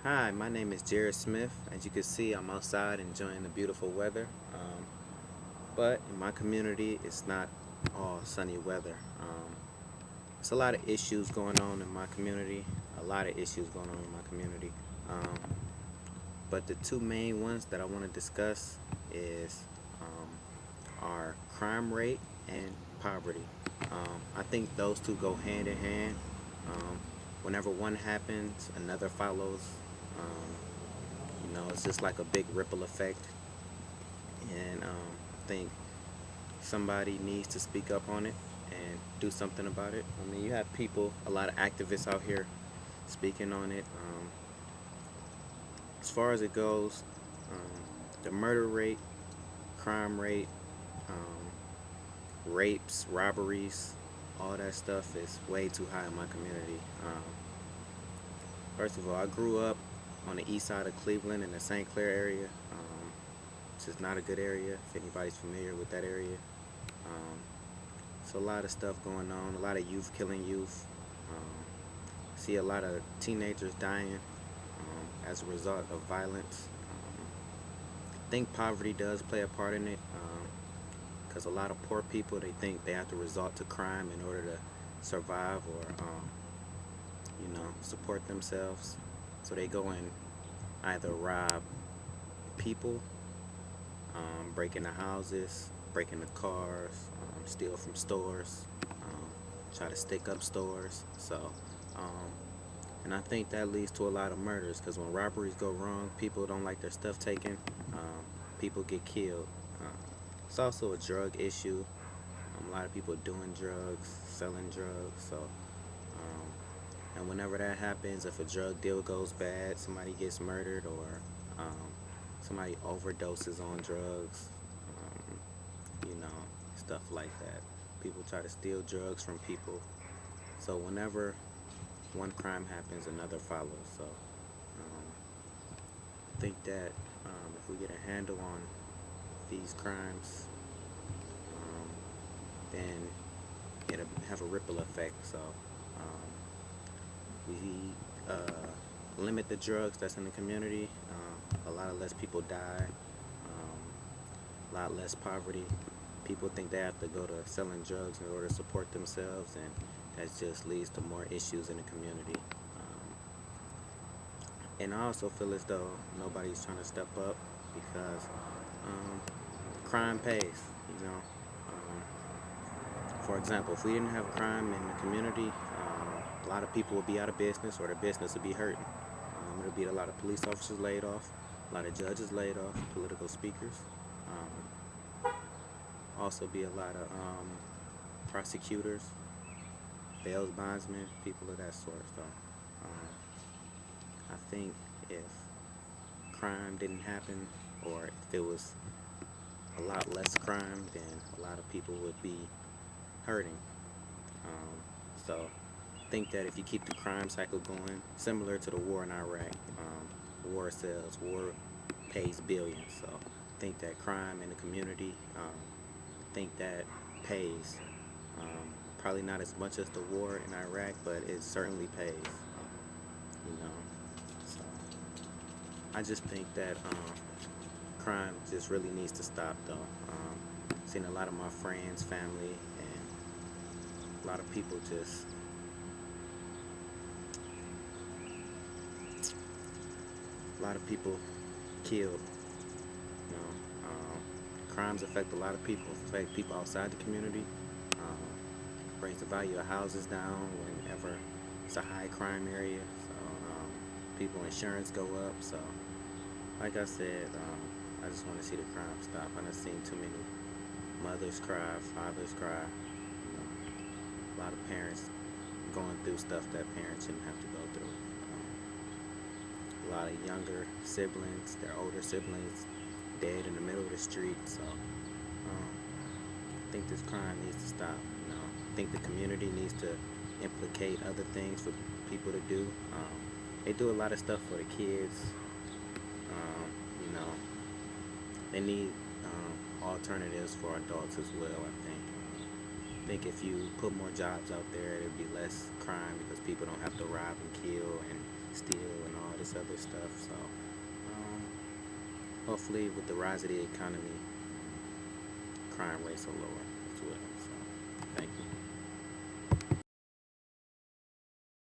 Hi, my name is Jared Smith. As you can see, I'm outside enjoying the beautiful weather. But in my community, it's not all sunny weather. It's a lot of issues going on in my community. A lot of issues going on in my community. Um, but the two main ones that I want to discuss is our crime rate and poverty. I think those two go hand in hand. Um, Whenever one happens, another follows. It's just like a big ripple effect, and I think somebody needs to speak up on it and do something about it. I mean, you have people, a lot of activists out here speaking on it. As far as it goes, the murder rate, crime rate, rapes, robberies, all that stuff is way too high in my community. First of all, I grew up on the east side of Cleveland in the St. Clair area, which is not a good area if anybody's familiar with that area. Um, so a lot of stuff going on, a lot of youth killing youth. See a lot of teenagers dying as a result of violence. I think poverty does play a part in it because a lot of poor people, they think they have to resort to crime in order to survive or support themselves. So they go and either rob people, break into houses, break into cars, steal from stores, try to stick up stores. Um, and I think that leads to a lot of murders because when robberies go wrong, people don't like their stuff taken, people get killed. It's also a drug issue. A lot of people doing drugs, selling drugs. And whenever that happens, if a drug deal goes bad, somebody gets murdered or um, somebody overdoses on drugs, stuff like that. People try to steal drugs from people. So whenever one crime happens, another follows. So I think that if we get a handle on these crimes, um, then it'll have a ripple effect. So we limit the drugs that's in the community. A lot of less people die. A lot less poverty. People think they have to go to selling drugs in order to support themselves, and that just leads to more issues in the community. And I also feel as though nobody's trying to step up because um, crime pays. You know, for example, if we didn't have crime in the community, a lot of people would be out of business, or their business would be hurting. There'll be a lot of police officers laid off, a lot of judges laid off, political speakers. Also, be a lot of prosecutors, bail bondsmen, people of that sort. So, I think if crime didn't happen, or if it was a lot less crime, then a lot of people would be hurting. So I think that if you keep the crime cycle going, similar to the war in Iraq, war sells, war pays billions. So I think that crime in the community, I think that pays. Probably not as much as the war in Iraq, but it certainly pays. You know, so I just think that crime just really needs to stop, though. Seen a lot of my friends, family, and a lot of people just a lot of people killed. You know, crimes affect a lot of people. Affect people outside the community. Brings the value of houses down whenever it's a high crime area. So people insurance go up. So like I said, I just want to see the crime stop. I've seen too many mothers cry, fathers cry. A lot of parents going through stuff that parents shouldn't have to go through. A lot of younger siblings, their older siblings, dead in the middle of the street. So I think this crime needs to stop. I think the community needs to implicate other things for people to do. They do a lot of stuff for the kids. Um, you know, they need alternatives for adults as well. I think if you put more jobs out there, there'd be less crime because people don't have to rob and kill and steal and all this this other stuff. So um, hopefully, with the rise of the economy, crime rates are lower as well. So thank you.